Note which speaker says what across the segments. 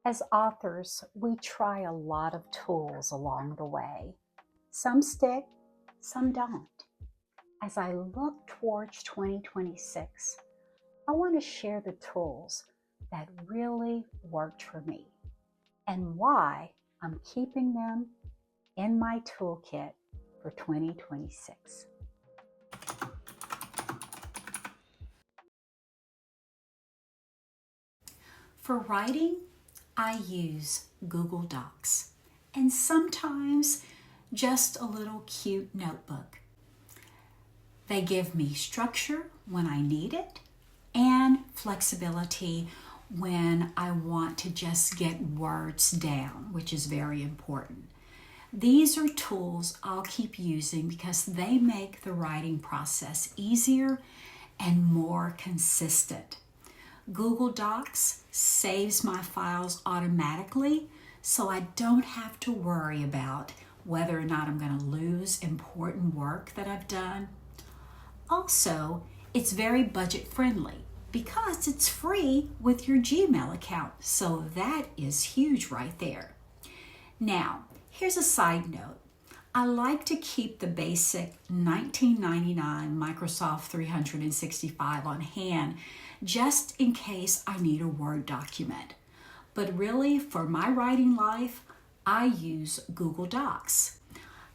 Speaker 1: As authors, we try a lot of tools along the way. Some stick, some don't. As I look towards 2026, I want to share the tools that really worked for me and why I'm keeping them in my toolkit for 2026. For writing, I use Google Docs and sometimes just a little cute notebook. They give me structure when I need it and flexibility when I want to just get words down, which is very important. These are tools I'll keep using because they make the writing process easier and more consistent. Google Docs saves my files automatically, so I don't have to worry about whether or not I'm going to lose important work that I've done. Also, it's very budget friendly because it's free with your Gmail account, so that is huge right there. Now, here's a side note. I like to keep the basic $19.99 Microsoft 365 on hand just in case I need a Word document. But really, for my writing life, I use Google Docs.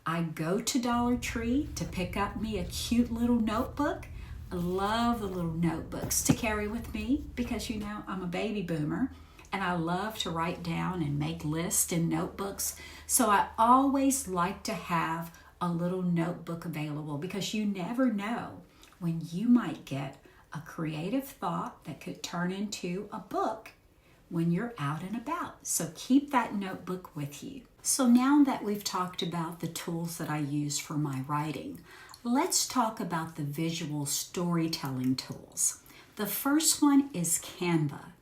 Speaker 1: I go to Dollar Tree to pick up me a cute little notebook. I love the little notebooks to carry with me because, I'm a baby boomer and I love to write down and make lists in notebooks. So I always like to have a little notebook available because you never know when you might get a creative thought that could turn into a book when you're out and about. So keep that notebook with you. So now that we've talked about the tools that I use for my writing, let's talk about the visual storytelling tools. The first one is Canva.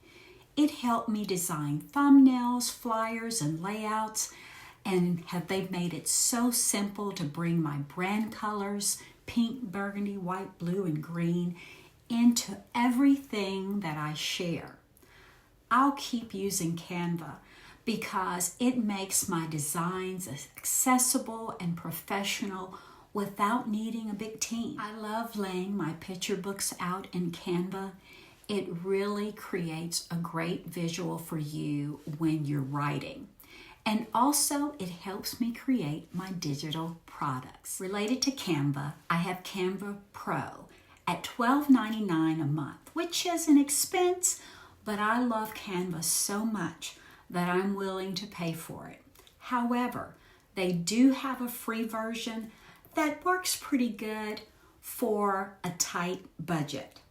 Speaker 1: It helped me design thumbnails, flyers, and layouts, and they've made it so simple to bring my brand colors, pink, burgundy, white, blue, and green, into everything that I share. I'll keep using Canva because it makes my designs accessible and professional without needing a big team. I love laying my picture books out in Canva. It really creates a great visual for you when you're writing. And also, it helps me create my digital products. Related to Canva, I have Canva Pro at $12.99 a month, which is an expense, but I love Canva so much that I'm willing to pay for it. However, they do have a free version that works pretty good for a tight budget.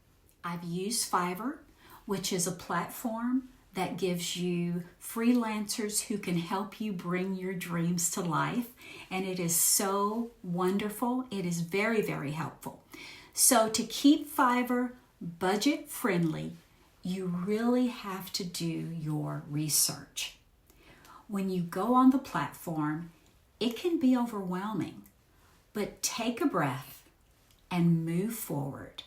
Speaker 1: I've used Fiverr, which is a platform that gives you freelancers who can help you bring your dreams to life. And it is so wonderful. It is very, very helpful. So to keep Fiverr budget friendly, you really have to do your research. When you go on the platform, it can be overwhelming, but take a breath and move forward.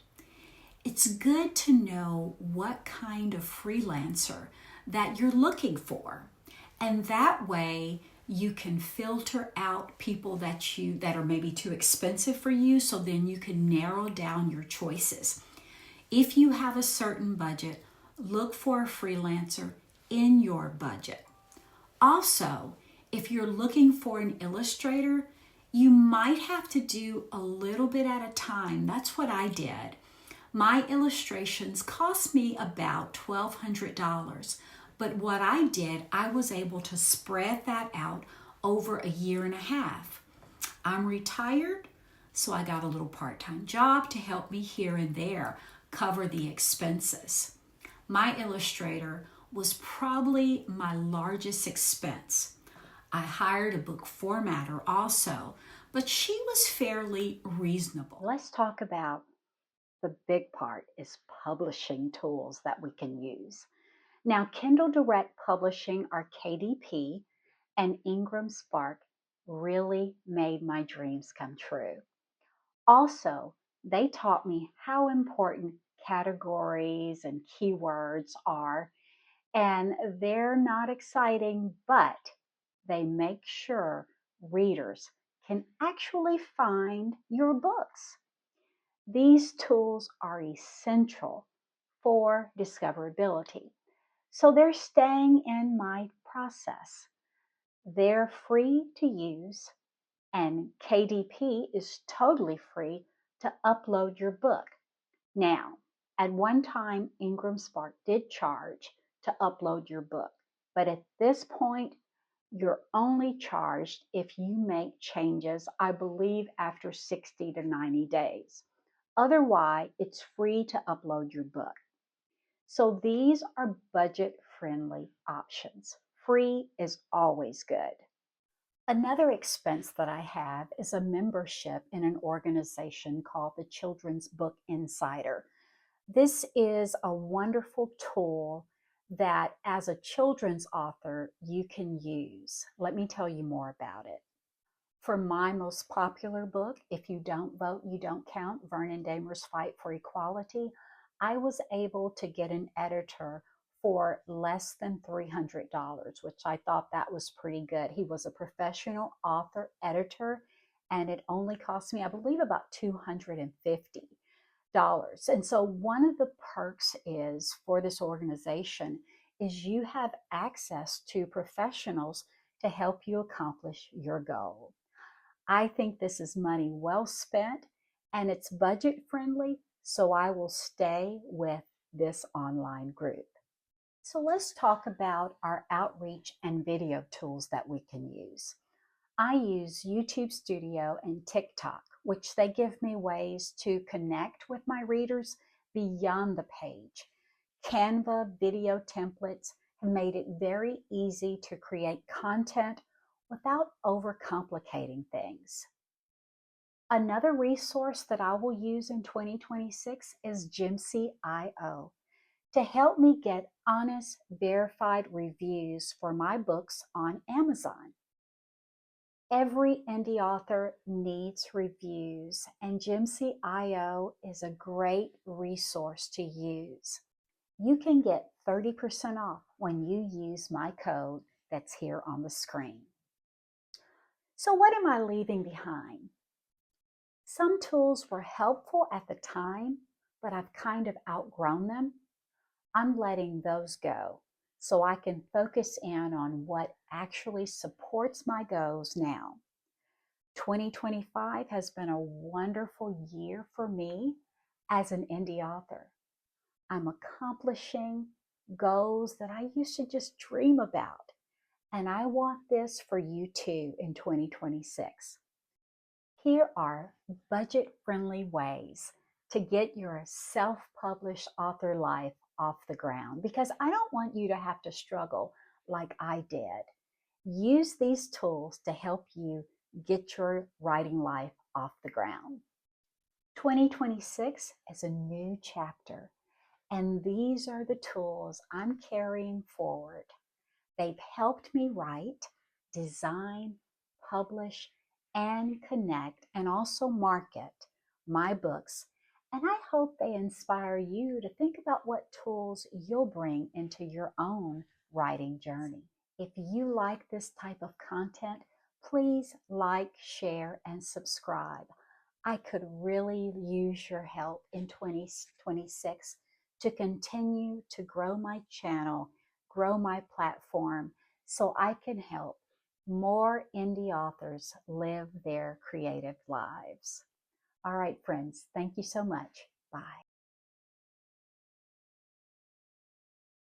Speaker 1: It's good to know what kind of freelancer that you're looking for. And that way you can filter out people that are maybe too expensive for you, so then you can narrow down your choices. If you have a certain budget, look for a freelancer in your budget. Also, if you're looking for an illustrator, you might have to do a little bit at a time. That's what I did. My illustrations cost me about $1,200, but what I did, I was able to spread that out over a year and a half. I'm retired, so I got a little part-time job to help me here and there cover the expenses. My illustrator was probably my largest expense. I hired a book formatter also, but she was fairly reasonable. Let's talk about the big part is publishing tools that we can use. Now, Kindle Direct Publishing, or KDP, and Ingram Spark really made my dreams come true. Also, they taught me how important categories and keywords are, And they're not exciting, but they make sure readers can actually find your books. These tools are essential for discoverability. So they're staying in my process. They're free to use, and KDP is totally free to upload your book. Now, at one time, Ingram Spark did charge to upload your book, but at this point, you're only charged if you make changes, I believe, after 60 to 90 days. Otherwise, it's free to upload your book. So these are budget-friendly options. Free is always good. Another expense that I have is a membership in an organization called the Children's Book Insider. This is a wonderful tool that as a children's author you can use. Let me tell you more about it. For my most popular book, If You Don't Vote, You Don't Count, Vernon Damer's Fight for Equality, I was able to get an editor for less than $300, which I thought that was pretty good. He was a professional author editor, and it only cost me, I believe, about $250. And so one of the perks is for this organization is you have access to professionals to help you accomplish your goal. I think this is money well spent and it's budget friendly, so I will stay with this online group. So let's talk about our outreach and video tools that we can use. I use YouTube Studio and TikTok, which they give me ways to connect with my readers beyond the page. Canva video templates have made it very easy to create content without overcomplicating things. Another resource that I will use in 2026 is Jimsy.io to help me get honest, verified reviews for my books on Amazon. Every indie author needs reviews, and Jimsy.io is a great resource to use. You can get 30% off when you use my code that's here on the screen. So what am I leaving behind? Some tools were helpful at the time, but I've kind of outgrown them. I'm letting those go so I can focus in on what actually supports my goals now. 2025 has been a wonderful year for me as an indie author. I'm accomplishing goals that I used to just dream about, and I want this for you too in 2026. Here are budget-friendly ways to get your self-published author life off the ground, because I don't want you to have to struggle like I did. Use these tools to help you get your writing life off the ground. 2026 is a new chapter, and these are the tools I'm carrying forward. They've helped me write, design, publish, and connect, and also market my books. And I hope they inspire you to think about what tools you'll bring into your own writing journey. If you like this type of content, please like, share, and subscribe. I could really use your help in 2026 to continue to grow my channel, grow my platform, so I can help more indie authors live their creative lives. All right, friends, thank you so much. Bye.